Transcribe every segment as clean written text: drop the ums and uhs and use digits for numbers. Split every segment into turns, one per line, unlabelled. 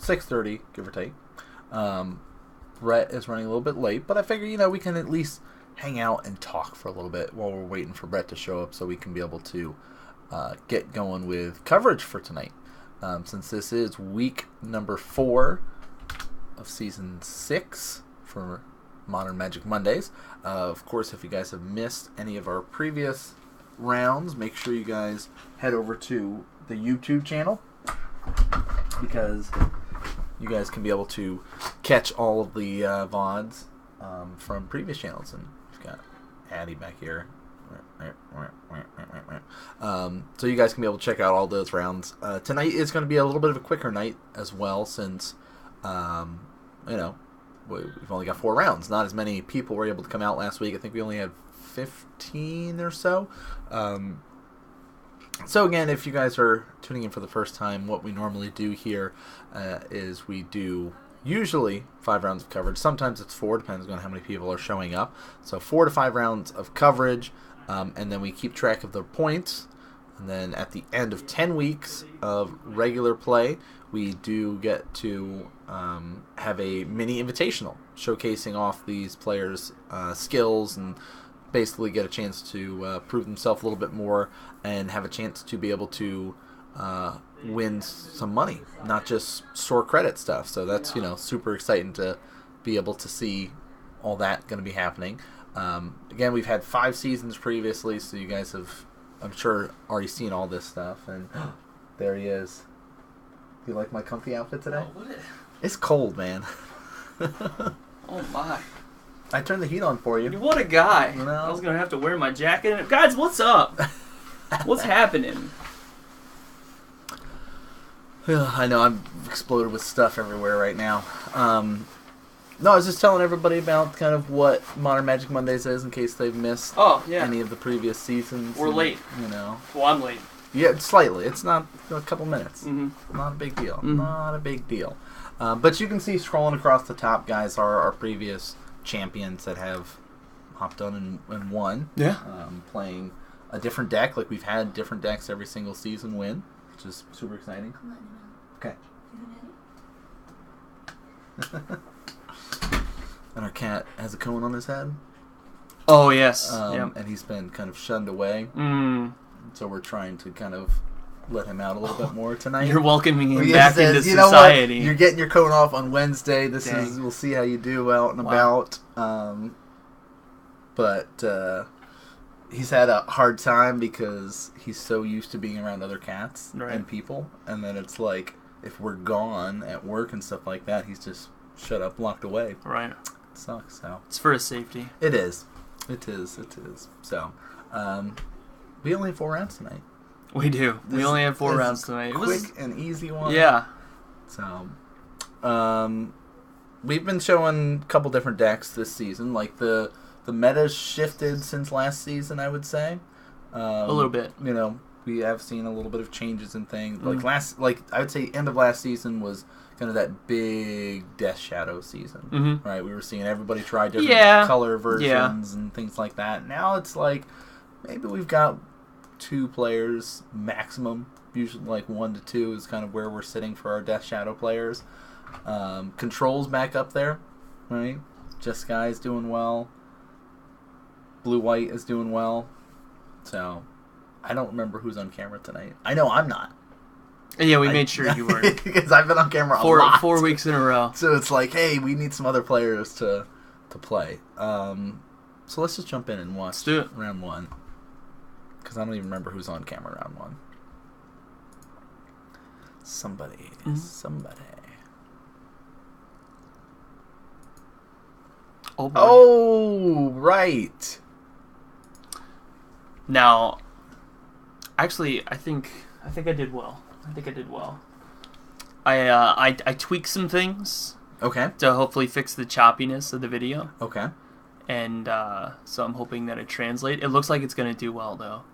6:30, give or take. Brett is running a little bit late, but I figure, we can at least hang out and talk for a little bit while we're waiting for Brett to show up so we can be able to get going with coverage for tonight. Since this is week number 4 of season 6 for Modern Magic Mondays. Of course, if you guys have missed any of our previous rounds, make sure you guys head over to the YouTube channel, because you guys can be able to catch all of the VODs from previous channels. And we've got Addy back here. So you guys can be able to check out all those rounds. Tonight is going to be a little bit of a quicker night as well, since we've only got 4 rounds. Not as many people were able to come out last week. I think we only had 15 or so. So again, if you guys are tuning in for the first time, what we normally do here is we do usually 5 rounds of coverage. Sometimes it's 4, depends on how many people are showing up. So 4 to 5 rounds of coverage, and then we keep track of the points. And then at the end of 10 weeks of regular play, we do get to have a mini invitational showcasing off these players' skills and basically get a chance to prove themselves a little bit more and have a chance to be able to win some money, not just store credit stuff. So that's super exciting to be able to see all that going to be happening. Again, we've had 5 seasons previously, so you guys have, I'm sure, already seen all this stuff. And there he is. Do you like my comfy outfit today?
Oh,
it's cold, man.
Oh my!
I turned the heat on for you.
What a guy! I was gonna have to wear my jacket. Guys, what's up? What's happening?
I know I'm exploded with stuff everywhere right now. No, I was just telling everybody about kind of what Modern Magic Mondays is in case they've missed any of the previous seasons.
We're late. Well, I'm late.
Yeah, slightly. It's not a couple minutes.
Mm-hmm.
Not a big deal.
Mm-hmm.
Not a big deal. But you can see scrolling across the top, guys, are our previous champions that have hopped on and won.
Yeah.
Playing a different deck. Like, we've had different decks every single season win, which is super exciting. Okay. And our cat has a cone on his head.
Oh, yes.
And he's been kind of shunned away. So we're trying to kind of let him out a little bit more tonight.
You're welcoming him back into society.
You're getting your cone off on Wednesday. We'll see how you do out and about. But he's had a hard time because he's so used to being around other cats and people. And then it's like, if we're gone at work and stuff like that, he's just shut up, locked away.
Right.
It sucks. So
it's for his safety.
It is. So, we only have 4 rounds tonight.
We do. We only have 4 rounds tonight.
Quick and easy one.
Yeah.
So, we've been showing a couple different decks this season. Like, the meta's shifted since last season, I would say.
A little bit.
We have seen a little bit of changes in things. I would say end of last season was kind of that big Death Shadow season, right? We were seeing everybody try different color versions and things like that. Now it's like, maybe we've got 2 players maximum. Usually like 1 to 2 is kind of where we're sitting for our Death Shadow players. Control's back up there, right? Just Guy's doing well. Blue-White is doing well. So, I don't remember who's on camera tonight. I know I'm not.
Yeah, we made sure you weren't.
Because I've been on camera a lot.
4 weeks in a row.
So it's like, hey, we need some other players to play. So let's just jump in and watch round 1. Because I don't even remember who's on camera round 1. Somebody.
Oh, boy.
Oh, right.
Now, actually, I think I did well. I tweaked some things.
Okay.
To hopefully fix the choppiness of the video.
Okay.
And so I'm hoping that it translates. It looks like it's going to do well, though.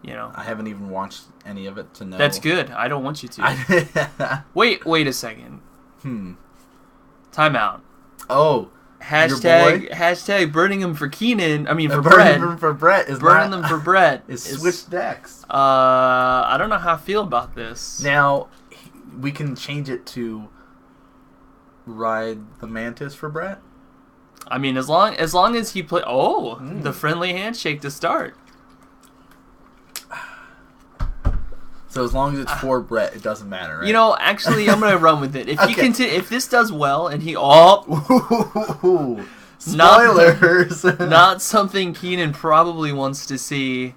I
haven't even watched any of it to know.
That's good. I don't want you to. Wait a second. Time out.
Oh.
Hashtag burning them for Keenan. I mean, for
Brett. Burning them for Brett is
burning them for Brett.
Is switch decks.
I don't know how I feel about this.
Now, we can change it to ride the Mantis for Brett?
I mean, as long as he play. Oh, the friendly handshake to start.
So as long as it's for Brett, it doesn't matter, right?
You know, actually, I'm gonna run with it. If he if this does well, and he
spoilers,
not something Keenan probably wants to see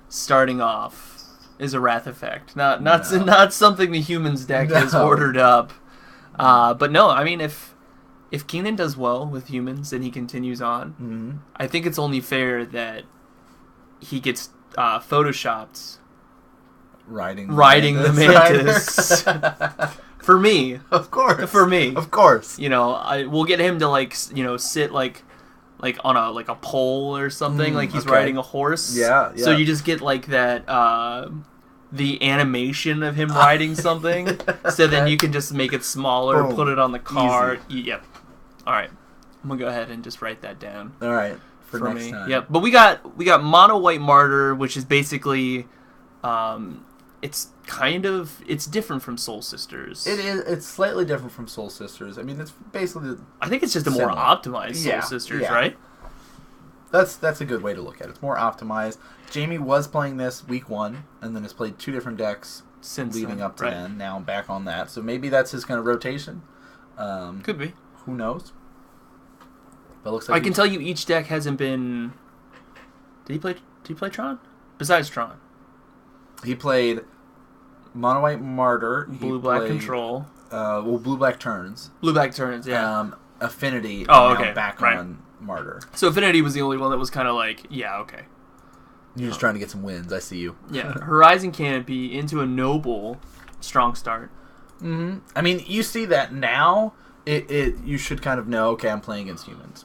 starting off is a Wrath Effect. Not something the Humans deck has ordered up. But no, I mean if Keenan does well with Humans and he continues on, I think it's only fair that he gets photoshopped riding the Mantis. For me.
Of course.
For me.
Of course.
You know, we'll get him to sit like on a pole or something, like he's riding a horse.
Yeah.
So you just get like that the animation of him riding something, so then you can just make it smaller, put it on the card. Yep. All right. I'm going to go ahead and just write that down.
All right. For next
me.
time.
Yep. But we got mono white Martyr, which is basically it's different from Soul Sisters.
It is. It's slightly different from Soul Sisters. I mean, it's basically.
I think it's just a more optimized Soul Sisters, right?
That's a good way to look at it. It's more optimized. Jamie was playing this week 1, and then has played 2 different decks
since
leading up to then. Now I'm back on that, so maybe that's his kind of rotation.
Could be.
Who knows? But it looks like
I can tell you, each deck hasn't been. Did he play Tron? Besides Tron,
he played Mono White Martyr,
Blue Black Control.
Blue Black Turns.
Blue Black Turns, yeah.
Affinity.
Oh, okay.
Now back on Martyr.
So Affinity was the only one that was kind of like, yeah, okay.
You're just trying to get some wins. I see you.
Yeah. Horizon Canopy into a Noble strong start.
Mm-hmm. I mean, you see that now. You should kind of know. Okay, I'm playing against Humans,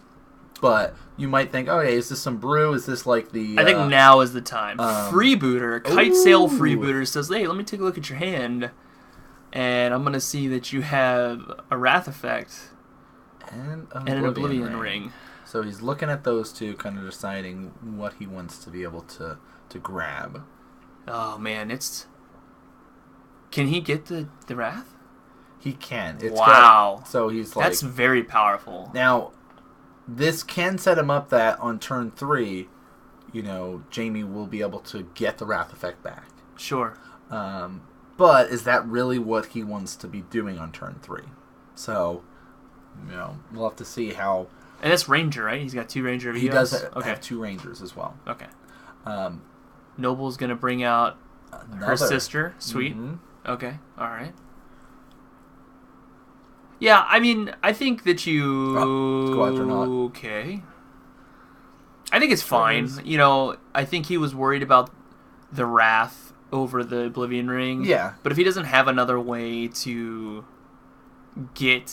but you might think, oh, hey, is this some brew? Is this like the?
I think now is the time. Freebooter, Kite Sail Freebooter says, hey, let me take a look at your hand, and I'm gonna see that you have a Wrath Effect
and
an Oblivion Ring.
So he's looking at those two, kind of deciding what he wants to be able to grab.
Oh man, can he get the Wrath?
He can.
Wow.
So he's like...
That's very powerful.
Now, this can set him up that on turn 3, Jamie will be able to get the Wrath Effect back.
Sure.
But is that really what he wants to be doing on turn 3? So, we'll have to see how...
And that's Ranger, right? He's got 2 Ranger VOs?
He does have 2 Rangers as well.
Okay. Noble's going to bring out her sister. Sweet. Mm-hmm. Okay. All right. Yeah, I mean, I think that you... Okay. I think it's fine. I think he was worried about the Wrath over the Oblivion Ring.
Yeah.
But if he doesn't have another way to get...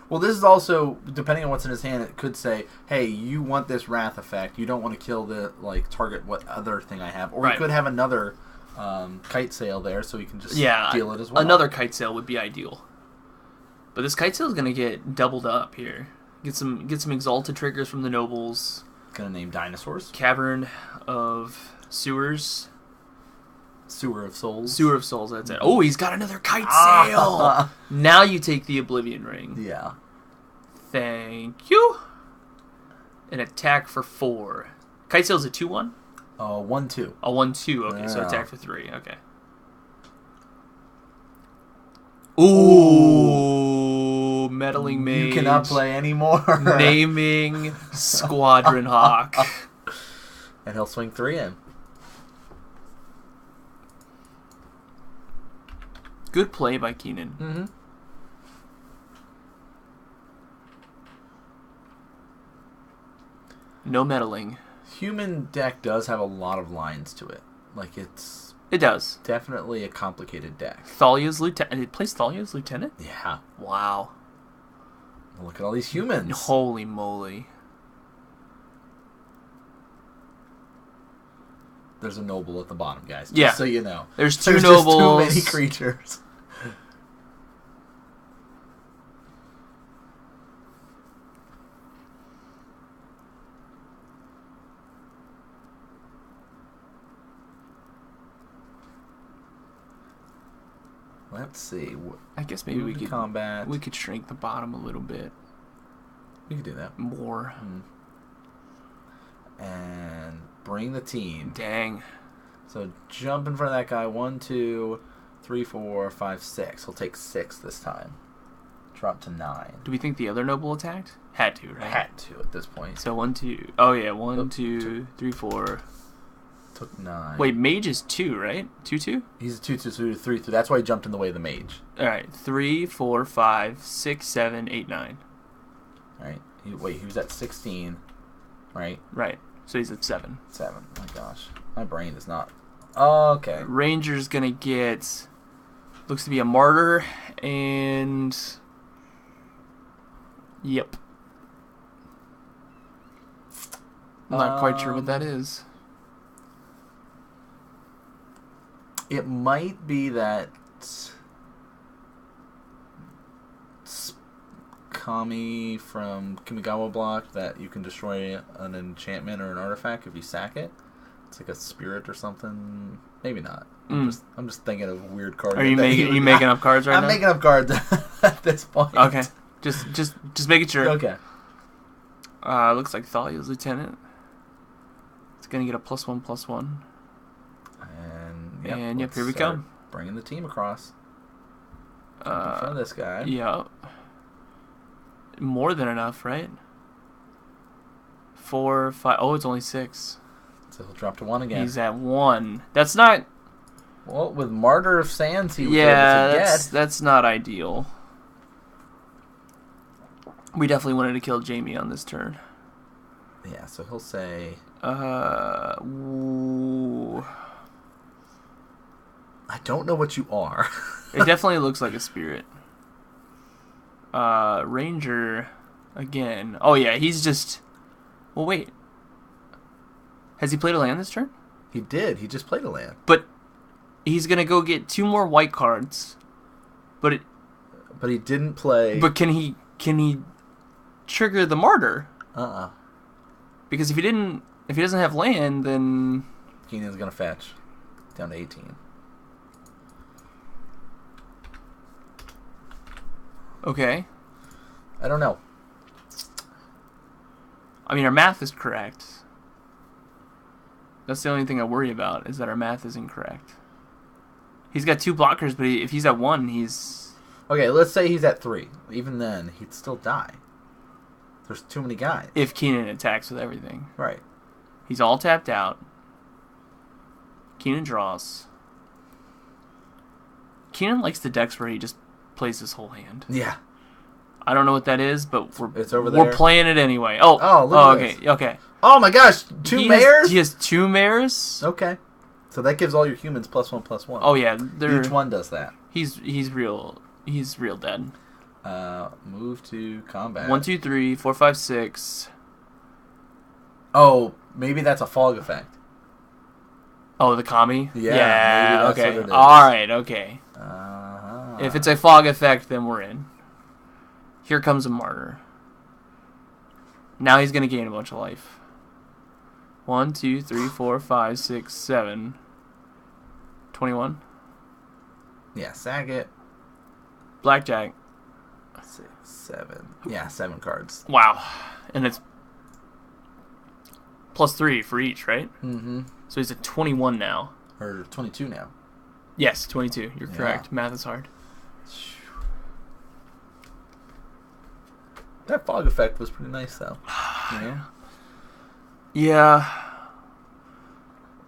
Well, this is also, depending on what's in his hand, it could say, hey, you want this Wrath Effect. You don't want to kill the, target what other thing I have. Or he could have another Kite Sail there, so he can just deal it as well.
Another Kite Sail would be ideal. But this Kite Sail is going to get doubled up here. Get some Exalted triggers from the Nobles.
Going to name dinosaurs.
Cavern of Sewers.
Sewer of Souls.
Sewer of Souls, that's it. Oh, he's got another Kite Sail! Now you take the Oblivion Ring.
Yeah.
Thank you. An attack for 4. Kite Sail's a 2-1?
1-2.
A 1-2, okay, so attack for 3, okay. Ooh, Meddling Mage.
You cannot play anymore.
Naming Squadron Hawk.
And he'll swing 3 in.
Good play by Keenan.
Mm-hmm.
No meddling.
Human deck does have a lot of lines to it.
It does.
Definitely a complicated deck.
Thalia's Lieutenant. It plays Thalia's Lieutenant?
Yeah.
Wow.
Look at all these humans.
Holy moly.
There's a noble at the bottom, guys.
Just
so you know.
There's 2 nobles.
Just too many creatures. Well, let's see.
I guess maybe we could
combat.
We could shrink the bottom a little bit.
We could do that.
More.
And bring the team.
Dang.
So jump in front of that guy. 1, 2, 3, 4, 5, 6. He'll take 6 this time. Drop to 9.
Do we think the other noble attacked? Had to, right?
Had to at this point.
So 1, 2. Oh yeah, 1, 2, 3, 4.
Took 9.
Wait, mage is 2, right? 2, 2?
He's a 2, 2, 3, 3. That's why he jumped in the way of the mage.
All right, 3, 4, 5, 6, 7, 8, 9.
All right. He was at 16, right?
Right. So he's at 7.
7. Oh my gosh, my brain is not. Okay.
Ranger's gonna get. Looks to be a martyr and. Yep. Not quite sure what that is.
It might be that Kami from Kamigawa block that you can destroy an enchantment or an artifact if you sack it. It's like a spirit or something. Maybe not. I'm just thinking of weird cards.
Are you making up cards right now?
I'm making up cards at this point.
Okay. Just making sure.
Okay.
Looks like Thalia's lieutenant. It's gonna get a +1/+1.
And
here we come.
Bringing the team across. In front of this guy.
Yeah. More than enough, right? 4, 5. Oh, it's only 6.
So he'll drop to 1 again.
He's at 1. That's not.
Well, with Martyr of Sands, he was able to get.
That's not ideal. We definitely wanted to kill Jamie on this turn.
Yeah, so he'll say.
Ooh.
I don't know what you are.
It definitely looks like a spirit. Ranger, again. Oh yeah, he's just. Well, wait. Has he played a land this turn?
He did. He just played a land.
But he's gonna go get 2 more white cards. But
he didn't play.
But can he trigger the martyr? Because if he doesn't have land, then
Keenan's gonna fetch down to 18.
Okay.
I don't know.
I mean, our math is correct. That's the only thing I worry about, is that our math is incorrect. He's got 2 blockers, but if he's at 1, he's...
Okay, let's say he's at 3. Even then, he'd still die. There's too many guys.
If Keenan attacks with everything.
Right.
He's all tapped out. Keenan draws. Keenan likes the decks where he just plays his whole hand.
Yeah.
I don't know what that is, but
it's over there.
We're playing it anyway. Oh,
look at this.
Okay.
Oh my gosh, 2 mares?
He has 2 mares?
Okay. So that gives all your humans +1/+1.
Oh yeah,
each one does that.
He's real dead.
Move to combat.
1, 2, 3, 4, 5, 6.
Oh, maybe that's a fog effect.
Oh, the Kami?
Yeah. Maybe that's
okay.
what it is.
All right. Okay.
Uh-huh.
If it's a fog effect, then we're in. Here comes a martyr. Now he's gonna gain a bunch of life. 1, 2, 3, 4, 5, 6, 7. 21.
Yeah, sack it.
Blackjack.
6, 7. Yeah, 7 cards.
Wow. And it's +3 for each, right?
Mm-hmm.
So he's at 21 now.
Or 22 now.
Yes, 22. You're correct. Math is hard.
That fog effect was pretty nice, though. You know?
Yeah.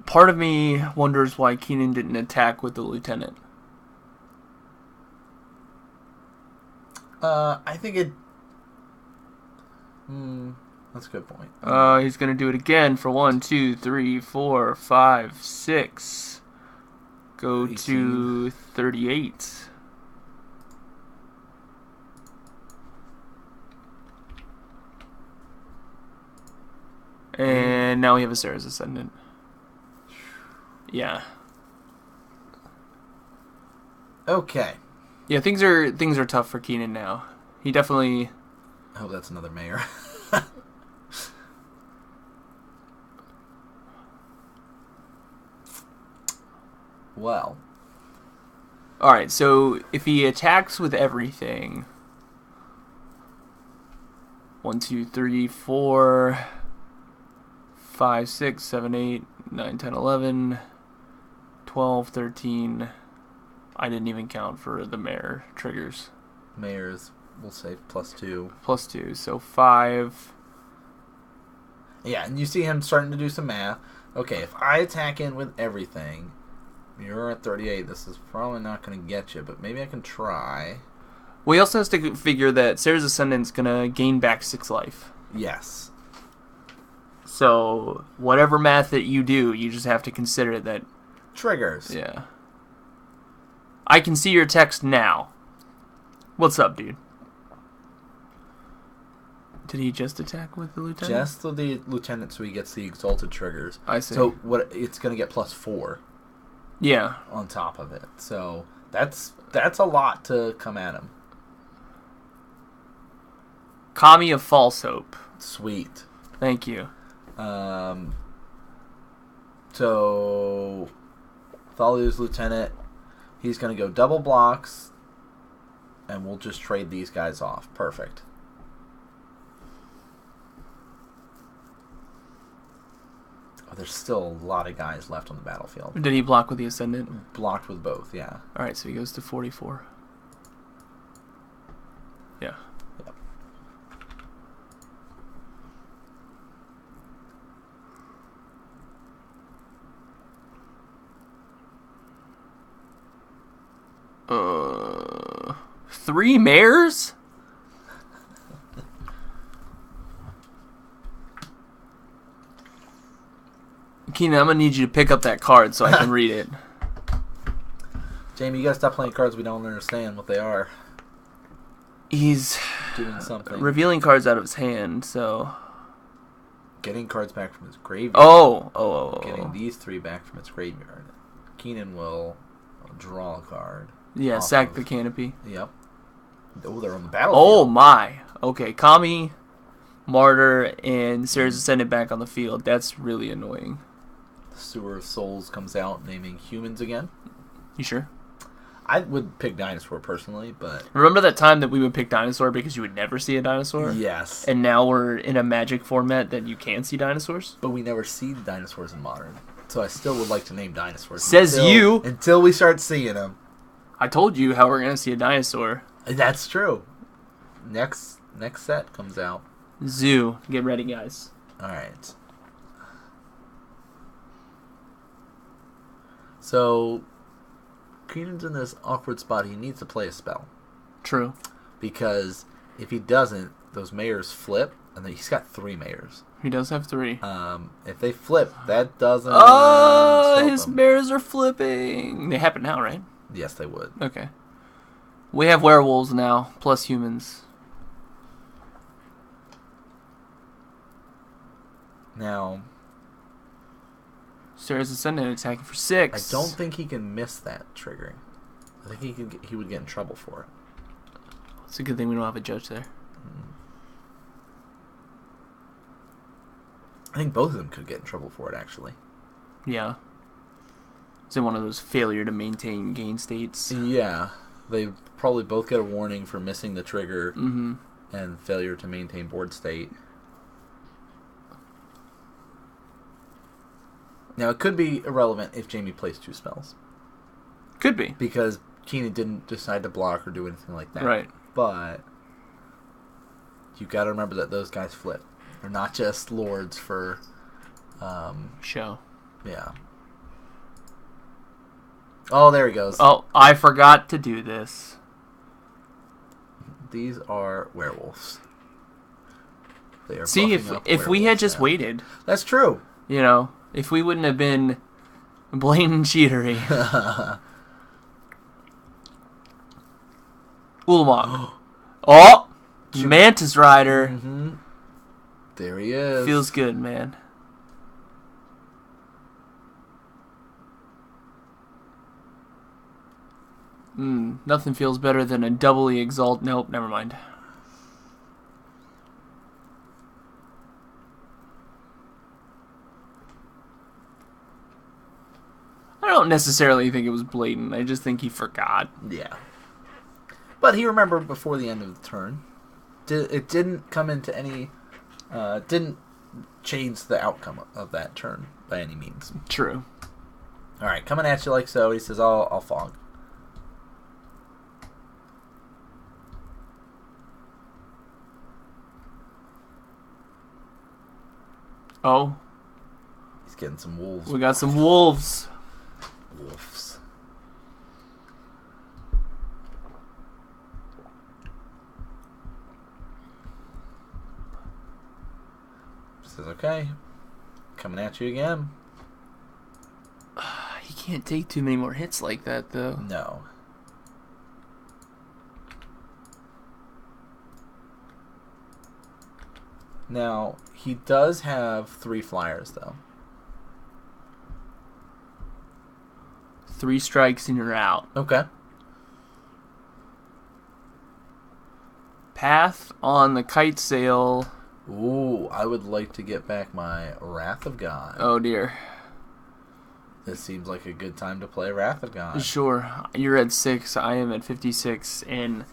Part of me wonders why Keenan didn't attack with the lieutenant.
I think it... that's a good point.
He's going to do it again for 1, 2, 3, 4, 5, 6. Go 18. To 38. And now we have a Sarah's Ascendant. Yeah.
Okay.
Yeah, things are tough for Keenan now. He definitely...
I hope that's another mayor. Well.
Alright, so if he attacks with everything... 1, 2, 3, 4, 5, 6, 7, 8, 9, 10, 11, 12, 13. I didn't even count for the mayor triggers.
Mayor's, we'll say, +2.
+2, so 5.
Yeah, and you see him starting to do some math. Okay, if I attack in with everything, you're at 38. This is probably not going to get you, but maybe I can try.
Well, he also has to figure that Sarah's Ascendant's going to gain back 6 life.
Yes.
So, whatever math that you do, you just have to consider that...
Triggers.
Yeah. I can see your text now. What's up, dude? Did he just attack with the lieutenant?
Just with the lieutenant, so he gets the exalted triggers.
I see.
So what? It's going to get +4.
Yeah.
On top of it. So that's a lot to come at him.
Kami of False Hope.
Sweet.
Thank you.
So Thalia's lieutenant, he's going to go double blocks, and we'll just trade these guys off. Perfect. Oh, there's still a lot of guys left on the battlefield.
Did he block with the Ascendant?
Blocked with both, yeah.
Alright, so he goes to 44. Yeah.
Yep.
Three mayors? Keenan, I'm gonna need you to pick up that card so I can read it.
Jamie, you gotta stop playing cards we don't understand what they are.
He's
doing something.
Revealing cards out of his hand, so...
Getting cards back from his graveyard.
Oh.
Getting these 3 back from its graveyard. Keenan will draw a card.
Yeah, sack the canopy.
Yep. Oh, they're on the battlefield.
Oh, my. Okay, Kami, Martyr, and Sarah's Ascendant back on the field. That's really annoying.
The Sewer of Souls comes out naming humans again.
You sure?
I would pick Dinosaur personally, but...
Remember that time that we would pick Dinosaur because you would never see a dinosaur?
Yes.
And now we're in a Magic format that you can see dinosaurs?
But we never see dinosaurs in Modern. So I still would like to name dinosaurs.
Says you!
Until we start seeing them.
I told you how we're going to see a dinosaur.
That's true. Next set comes out.
Zoo. Get ready, guys.
Alright. So... Keenan's in this awkward spot. He needs to play a spell.
True.
Because if he doesn't, those mayors flip, and then he's got 3 mayors.
He does have 3.
If they flip, that doesn't...
Oh, his mayors are flipping. They happen now, right?
Yes, they would.
Okay. We have werewolves now, plus humans.
Now...
Sarah's Ascendant attacking for 6.
I don't think he can miss that triggering. I think he would get in trouble for it.
It's a good thing we don't have a judge there.
I think both of them could get in trouble for it, actually.
Yeah. It's in one of those failure to maintain gain states.
Yeah. They probably both get a warning for missing the trigger and failure to maintain board state. Now, it could be irrelevant if Jamie plays 2 spells.
Could be.
Because Keenan didn't decide to block or do anything like that.
Right.
But you got to remember that those guys flip. They're not just lords for...
show.
Yeah. Oh, there he goes.
Oh, I forgot to do this.
These are werewolves. They are
See, if we had just waited...
That's true.
You know... If we wouldn't have been blatant cheatery. Ulamog. Oh! Mantis Rider.
There he is.
Feels good, man. Nothing feels better than a doubly exalt... Nope, never mind. don't necessarily think it was blatant. I just think he forgot.
Yeah. But he remembered before the end of the turn. It didn't come into any... didn't change the outcome of that turn by any means.
True.
Alright, coming at you like so. He says, I'll fog.
Oh.
He's getting some wolves.
We got some wolves.
Wolves. Says, okay. Coming at you again.
He can't take too many more hits like that, though.
No. Now, he does have 3 flyers, though.
3 strikes and you're out.
Okay.
Path on the kite sail.
Ooh, I would like to get back my Wrath of God.
Oh, dear.
This seems like a good time to play Wrath of God.
Sure. You're at 6, I am at 56, and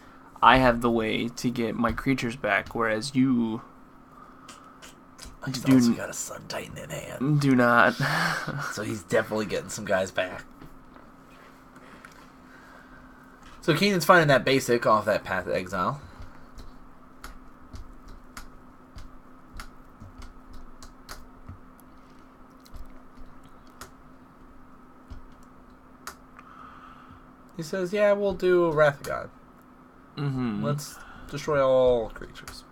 I have the way to get my creatures back, whereas you...
He's also got a Sun Titan in hand.
Do not.
So he's definitely getting some guys back. So Keenan's finding that basic off that Path of Exile. He says, yeah, we'll do Wrath of God.
Mm-hmm.
Let's destroy all creatures.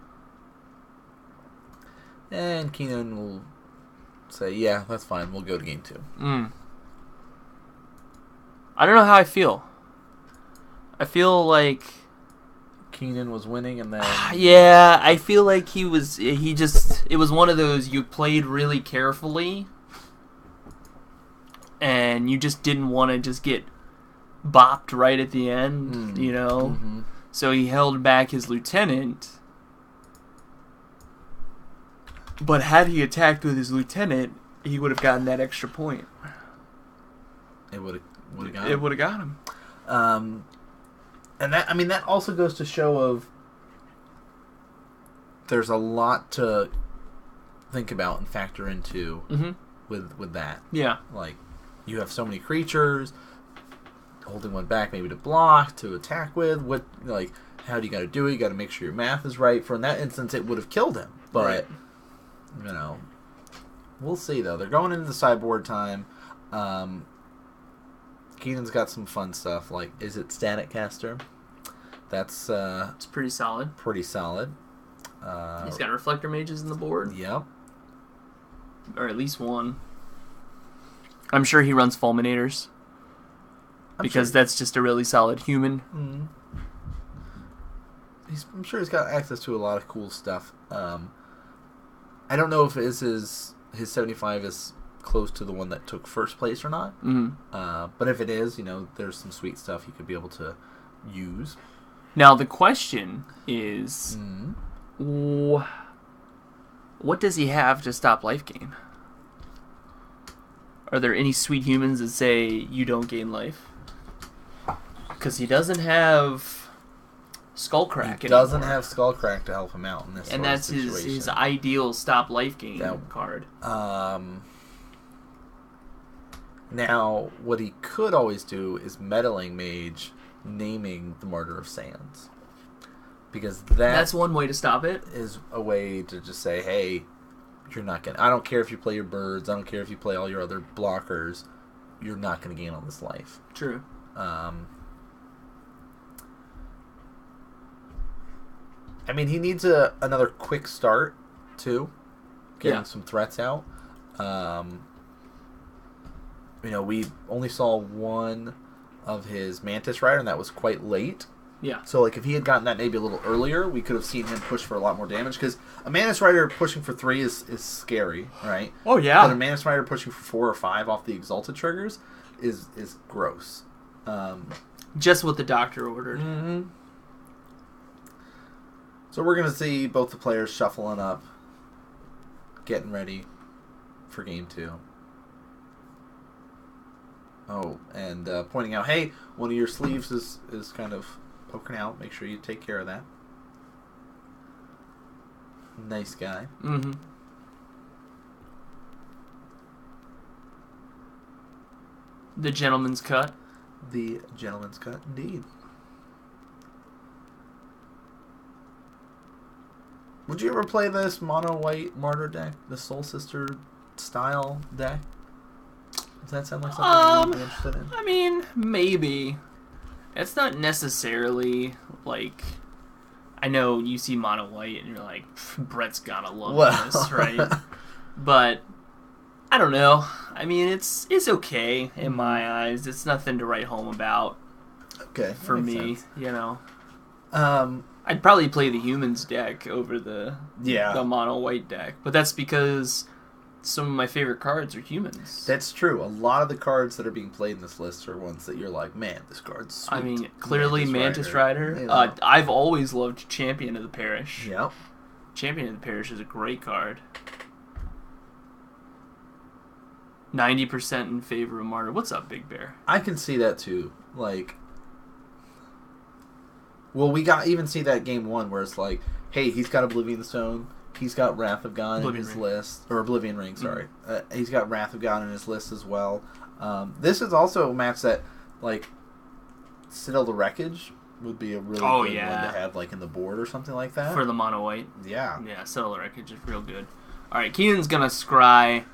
And Keenan will say, yeah, that's fine. We'll go to game 2.
I don't know how I feel. I feel like...
Keenan was winning and then...
Yeah, I feel like it was one of those you played really carefully and you just didn't want to just get bopped right at the end, you know?
Mm-hmm.
So he held back his lieutenant. But had he attacked with his lieutenant, he would have gotten that extra point.
It would have got him.
It would have got him.
And that also goes to show of there's a lot to think about and factor into with that.
Yeah.
Like, you have so many creatures, holding one back maybe to block, to attack with. How do you got to do it? You got to make sure your math is right. For in that instance, it would have killed him. But,
right.
You know, we'll see, though. They're going into the sideboard time. Keenan's got some fun stuff, like, is it Static Caster? That's
it's pretty solid.
Pretty solid.
He's got Reflector Mages in the board.
Yep.
Or at least one. I'm sure he runs Fulminators. Because that's just a really solid human.
Mm-hmm. I'm sure he's got access to a lot of cool stuff. I don't know if his 75 is close to the one that took first place or not.
Mm-hmm.
But if it is, there's some sweet stuff you could be able to use.
Now the question is, what does he have to stop life gain? Are there any sweet humans that say you don't gain life? Because he doesn't have Skullcrack.
He doesn't have Skullcrack to help him out in this
and that's
situation.
his ideal stop life gain card.
Now, what he could always do is Meddling Mage naming the Martyr of Sands. Because
that's one way to stop it.
Is a way to just say, hey, you're not going to... I don't care if you play your birds. I don't care if you play all your other blockers. You're not going to gain on this life.
True.
He needs another quick start, too. Getting some threats out. We only saw one of his Mantis Rider, and that was quite late.
Yeah.
So, if he had gotten that maybe a little earlier, we could have seen him push for a lot more damage. Because a Mantis Rider pushing for 3 is scary, right?
Oh, yeah.
But a Mantis Rider pushing for 4 or 5 off the Exalted triggers is gross.
Just what the doctor ordered.
Mm-hmm. So we're going to see both the players shuffling up, getting ready for game 2. Oh, and pointing out, hey, one of your sleeves is kind of poking out. Make sure you take care of that. Nice guy.
Mm-hmm. The gentleman's cut.
The gentleman's cut, indeed. Would you ever play this mono white Martyr deck, the Soul Sister style deck? Does that sound like something you'd be interested in?
I mean, maybe. It's not necessarily like. I know you see mono white and you're like, Brett's gotta love this, right? But I don't know. I mean, it's okay in my eyes. It's nothing to write home about.
Okay,
for me,
sense.
you know. I'd probably play the humans deck over the mono white deck, but that's because some of my favorite cards are humans.
That's true. A lot of the cards that are being played in this list are ones that you're like, man, this card's sweet.
I mean, clearly Mantis Rider.
You know.
I've always loved Champion of the Parish.
Yep.
Champion of the Parish is a great card. 90% in favor of Martyr. What's up, Big Bear?
I can see that too. Like, well, we even see that game one where it's like, hey, he's got Oblivion Stone. He's got Wrath of God in his list. Or Oblivion Ring, sorry. Mm-hmm. He's got Wrath of God in his list as well. This is also a match that, like, Citadel the Wreckage would be a really good one to have, like, in the board or something like that.
For the mono white.
Yeah.
Yeah, Citadel the Wreckage is real good. Alright, Keenan's gonna scry.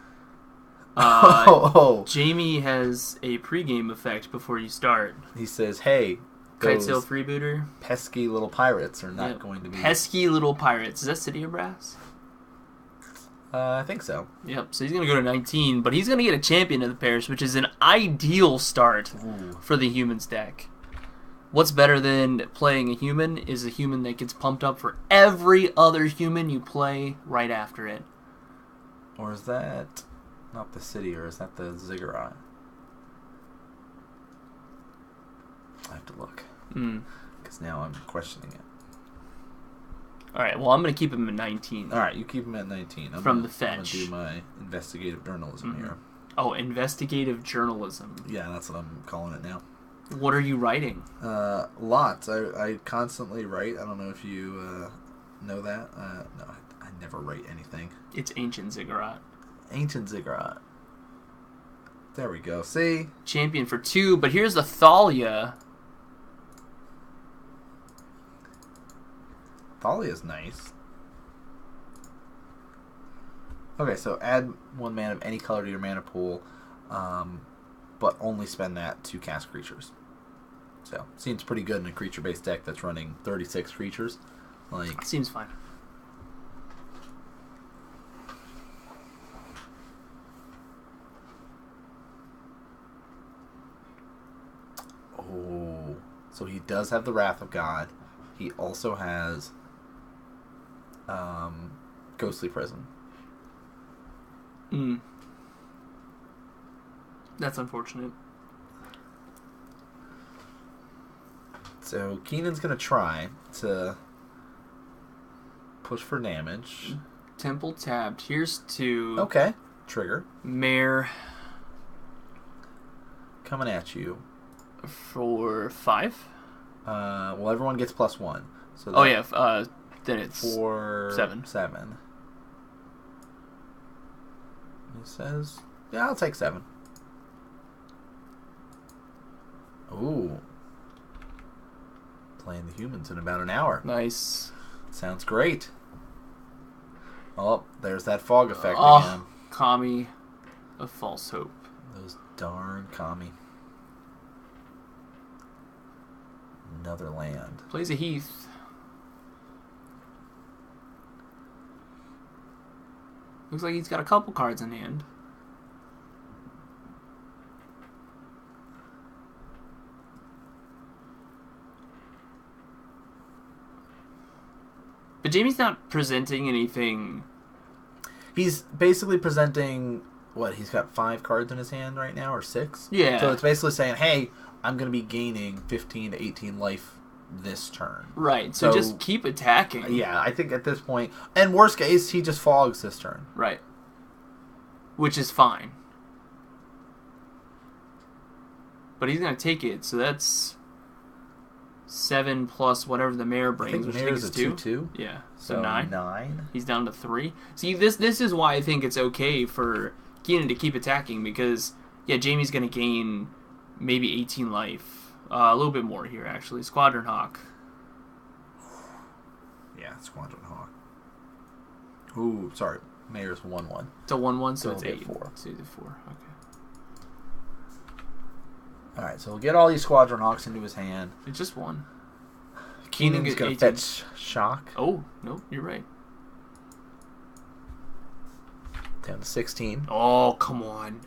Jamie has a pregame effect before you start.
He says, hey,
Kitesail Freebooter.
Pesky little pirates are not going to be...
Pesky little pirates. Is that City of Brass?
I think so.
Yep, so he's going to go to 19, but he's going to get a Champion of the Parish, which is an ideal start for the humans deck. What's better than playing a human is a human that gets pumped up for every other human you play right after it.
Or is that not the city, or is that the Ziggurat? I have to look. Because now I'm questioning it.
Alright, well, I'm going to keep him at 19.
Alright, you keep him at 19.
The fetch.
I'm going to do my investigative journalism here.
Oh, investigative journalism.
Yeah, that's what I'm calling it now.
What are you writing?
Lots. I constantly write. I don't know if you know that. No, I never write anything.
It's Ancient Ziggurat.
Ancient Ziggurat. There we go. See?
Champion for 2, but here's the Thalia.
Thalia's nice. Okay, so add 1 mana of any color to your mana pool, but only spend that to cast creatures. So, seems pretty good in a creature-based deck that's running 36 creatures. Like,
seems fine.
Oh, so he does have the Wrath of God. He also has Ghostly Prison.
That's unfortunate.
So Keenan's going to try to push for damage.
Temple tapped. Here's 2.
Okay. Trigger.
Mare.
Coming at you.
For 5?
Well, everyone gets +1. So
then it's
for
7.
7. He says, yeah, I'll take 7. Ooh. Playing the humans in about an hour.
Nice.
Sounds great. Oh, there's that fog effect again.
Kami of False Hope.
Those darn Kami. Another land.
Plays a Heath. Looks like he's got a couple cards in hand. But Jamie's not presenting anything.
He's basically presenting, what, he's got 5 cards in his hand right now, or 6?
Yeah.
So it's basically saying, hey, I'm going to be gaining 15 to 18 life this turn.
Right, so just keep attacking.
Yeah, I think at this point, and worst case, he just fogs this turn.
Right. Which is fine. but he's going to take it, so that's 7 plus whatever the mayor brings, which I think is 2.
2-2.
Yeah, so 9.
9.
He's down to 3. See, this is why I think it's okay for Keenan to keep attacking, because, yeah, Jamie's going to gain maybe 18 life. A little bit more here, actually. Squadron Hawk.
Yeah, Squadron Hawk. Ooh, sorry. Mayor's 1-1.
It's a 1-1, so it's
it'll be
8.
4.
So it's 4, okay.
Alright, so we'll get all these Squadron Hawks into his hand.
It's just 1.
Keenan's going to fetch Shock.
Oh, no, you're right.
Down to 16.
Oh, come on.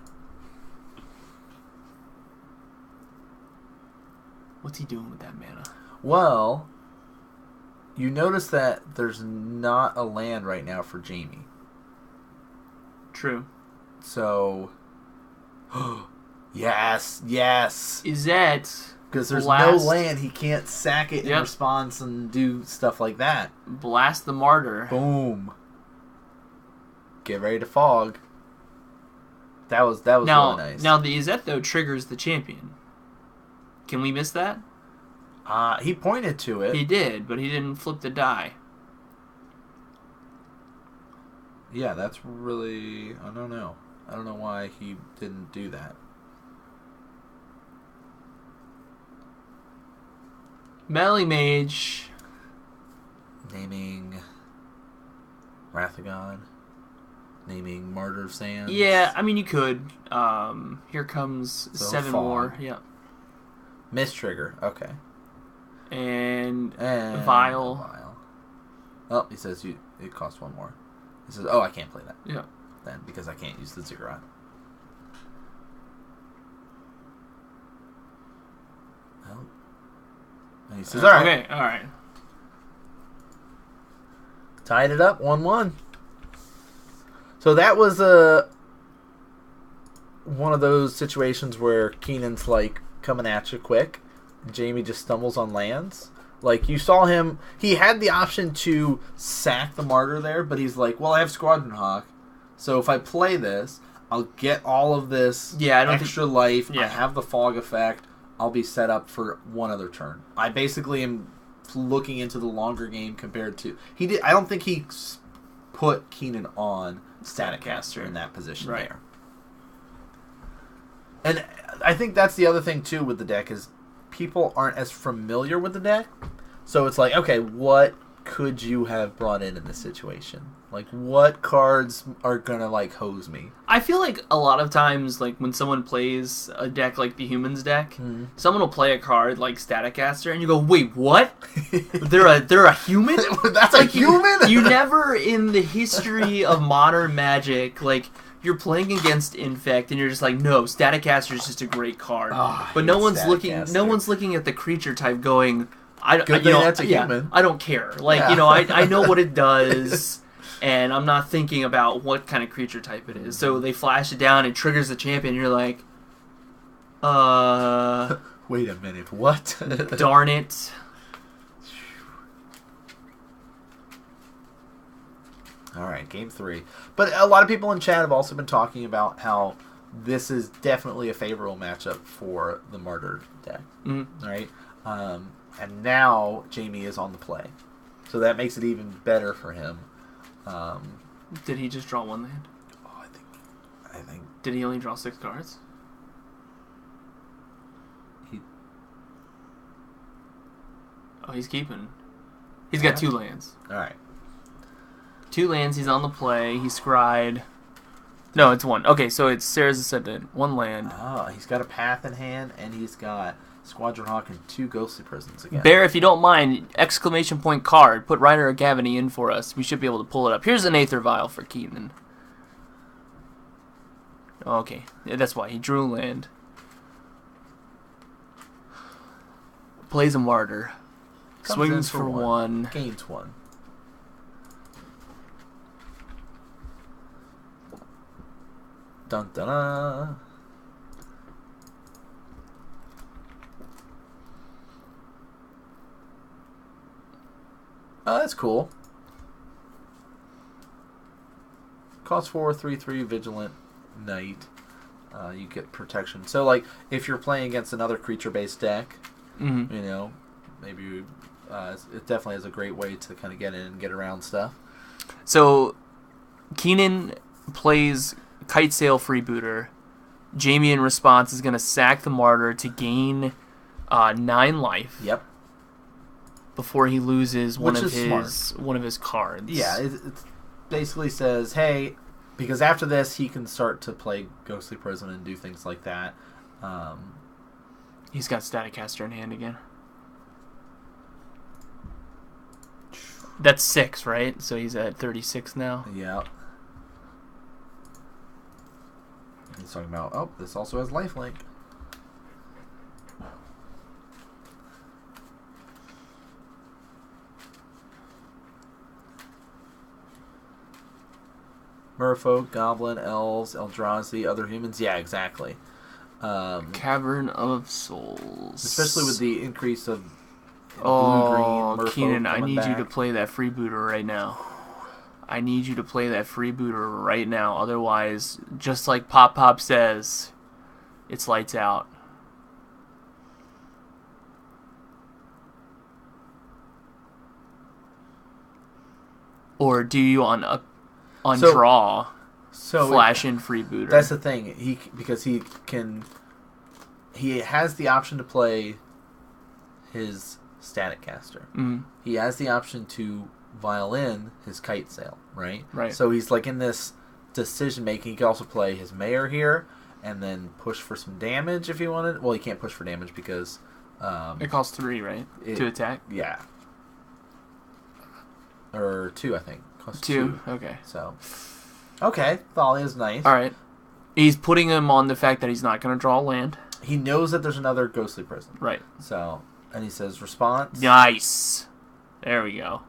What's he doing with that mana?
Well, you notice that there's not a land right now for Jamie.
True.
So, yes.
Is that...
Because there's
Blast.
no land, he can't sack it in response and do stuff like that.
Blast the Martyr.
Boom. Get ready to fog. That was
now,
really nice.
Now, the Izet, though, triggers the champion. Can we miss that?
He pointed to it.
He did, but he didn't flip the die.
Yeah, that's really... I don't know. I don't know why he didn't do that.
Melee Mage.
Naming Wrath of God. Naming Martyr of Sands.
Yeah, I mean, you could. Here comes
So
7
fog.
more. Yeah.
Miss trigger. Okay.
And
And
Vile.
Oh, he says it costs 1 more. He says, oh, I can't play that.
Yeah.
Then, because I can't use the Ziggurat. Well, and he says, all right.
Okay, all right.
Tied it up, 1-1. So that was one of those situations where Keenan's like coming at you quick. Jamie just stumbles on lands. Like, you saw him, he had the option to sack the Martyr there, but he's like, well, I have Squadron Hawk, so if I play this, I'll get all of this extra life.
Yeah.
I have the fog effect. I'll be set up for one other turn. I basically am looking into the longer game compared to... I don't think he put Keenan on Staticaster in that position there. And I think that's the other thing, too, with the deck, is people aren't as familiar with the deck. So it's like, okay, what could you have brought in this situation? Like, what cards are going to, like, hose me?
I feel like a lot of times, like, when someone plays a deck like the Humans deck, someone will play a card like Staticaster, and you go, wait, what? They're a human?
That's like, a human?
You never, in the history of modern Magic, like... You're playing against Infect, and you're just like, no, Staticaster is just a great card.
Oh,
but no one's looking at the creature type, going,
that's a human.
I don't care. Like, I know what it does, and I'm not thinking about what kind of creature type it is. So they flash it down, it triggers the champion, and you're like,
wait a minute, what?
Darn it.
All right, game 3. But a lot of people in chat have also been talking about how this is definitely a favorable matchup for the Martyr deck.
Mm-hmm.
Right? And now Jamie is on the play. So that makes it even better for him.
Did he just draw 1 land?
Oh, I think.
Did he only draw 6 cards? He's keeping. He's got 2 lands.
All right.
2 lands, he's on the play, he's scryed. No, it's 1. Okay, so it's Sarah's Ascendant, 1 land.
He's got a Path in hand, and he's got Squadron Hawk and 2 Ghostly Prisons again.
Bear, if you don't mind, exclamation point card, put Reiner or Gavany in for us. We should be able to pull it up. Here's an Aether Vial for Keenan. Okay, yeah, that's why. He drew land. Plays a Martyr. Swings for 1.
Gains 1. Dun dun dun. Oh, that's cool. Cost 4, 3/3 Vigilant Knight. you get protection. So, like, if you're playing against another creature-based deck,
Mm-hmm.
you know, maybe it definitely is a great way to kind of get in and get around stuff.
So, Keenan plays Kite Sail Freebooter. Jamie, in response, is going to sack the Martyr to gain 9 life.
Yep.
Before he loses one of his cards.
Yeah, it basically says, hey, because after this he can start to play Ghostly Prison and do things like that.
He's got Staticaster in hand again. That's 6, right? So he's at 36 now.
Yeah. He's talking about, oh, this also has lifelink. Merfolk, Goblin, Elves, Eldrazi, other humans. Yeah, exactly.
Cavern of Souls.
Especially with the increase of
blue-green
Merfolk
Keenan, I need
back.
you to play that freebooter right now. I need you to play that freebooter right now. Otherwise, just like Pop says, it's lights out. Or do you on draw flash in freebooter?
That's the thing. He has the option to play his Static Caster.
Mm-hmm.
He has the option to violin his Kite Sail, right?
Right.
So he's like in this decision making. He could also play his Mayor here and then push for some damage if he wanted. Well, he can't push for damage because
it costs 3, right? To attack?
Yeah. Or 2, I think. Costs
2. Okay.
So, okay, Thalia is nice.
All right. He's putting him on the fact that he's not going to draw land.
He knows that there's another Ghostly Prison.
Right.
So, and he says response.
Nice. There we go.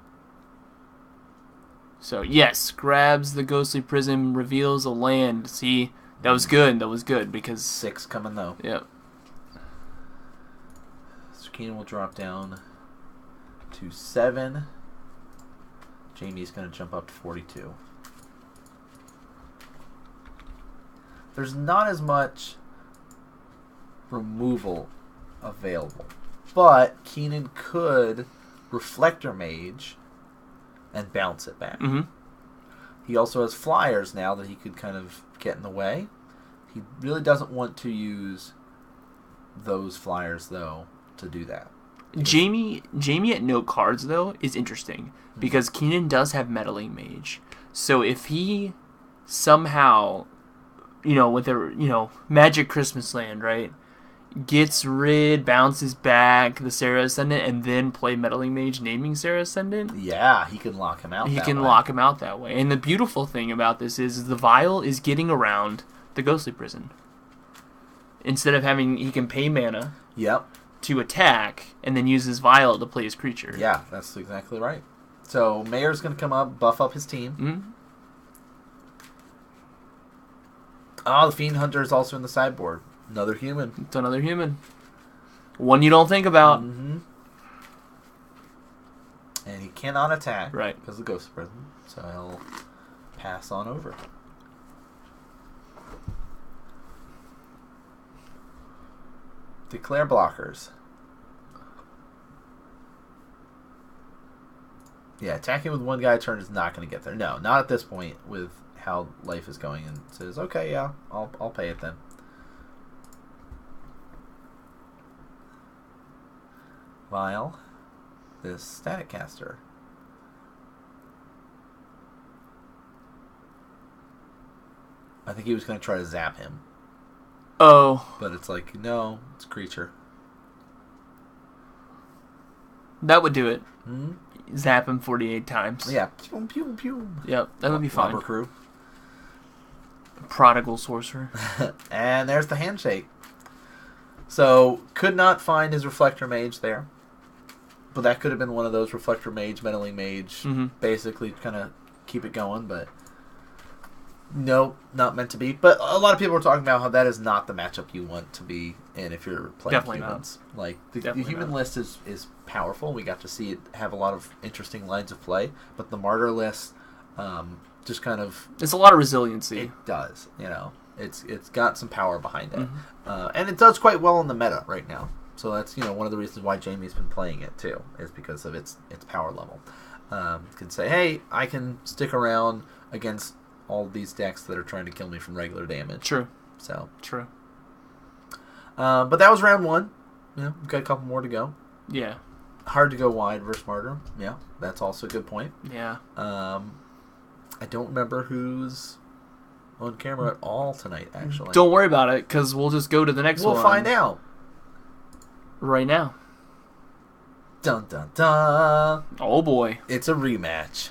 So, yes, grabs the Ghostly Prison, reveals a land. See, that was good. That was good because
6 coming though.
Yep.
So Keenan will drop down to 7. Jamie's going to jump up to 42. There's not as much removal available, but Keenan could Reflector Mage and bounce it back.
Mm-hmm.
He also has flyers now that he could kind of get in the way. He really doesn't want to use those flyers, though, to do that.
Jamie at no cards, though, is interesting because Keenan does have Meddling Mage. So if he somehow, with a, Magic Christmas Land, right, bounces back the Sarah Ascendant, and then play Meddling Mage naming Sarah Ascendant.
Yeah, he can lock him out
lock him out that way. And the beautiful thing about this is the Vial is getting around the Ghostly Prison. Instead of he can pay mana.
Yep.
To attack, and then use his Vial to play his creature.
Yeah, that's exactly right. So, Mayor's going to come up, buff up his team.
Mm-hmm.
Oh, the Fiend Hunter is also in the sideboard. Another human.
It's another human. One you don't think about.
Mm-hmm. And he cannot attack.
Right.
Because of the Ghost Prison. So, he'll pass on over. Declare blockers. Yeah, attacking with one guy a turn is not going to get there. No, not at this point with how life is going. And says, okay, yeah, I'll pay it then. Vial, this Static Caster. I think he was going to try to zap him.
Oh.
But it's like, no, it's a creature.
That would do it.
Hmm?
Zap him 48 times.
Yeah. Pew, pew, pew.
Yep, that would be fine.
Lumber Crew.
Prodigal Sorcerer.
And there's the handshake. So, could not find his Reflector Mage there. But that could have been one of those Reflector Mage, Meddling Mage, basically kind of keep it going, but no, not meant to be. But a lot of people are talking about how that is not the matchup you want to be in if you're playing
Definitely
humans.
Not.
Like, the human list is powerful. We got to see it have a lot of interesting lines of play. But the Martyr list just kind of...
It's a lot of resiliency.
It does, It's got some power behind it,
Mm-hmm.
and it does quite well in the meta right now. So that's one of the reasons why Jamie's been playing it too, is because of its power level. Can say, hey, I can stick around against all these decks that are trying to kill me from regular damage.
True.
So
true.
But that was round 1. We've got a couple more to go.
Yeah.
Hard to go wide versus Martyr. Yeah, that's also a good point.
Yeah.
I don't remember who's on camera at all tonight, actually.
Don't worry about it, because we'll just go to the next one.
We'll find out.
Right now.
Dun, dun, dun.
Oh, boy.
It's a rematch.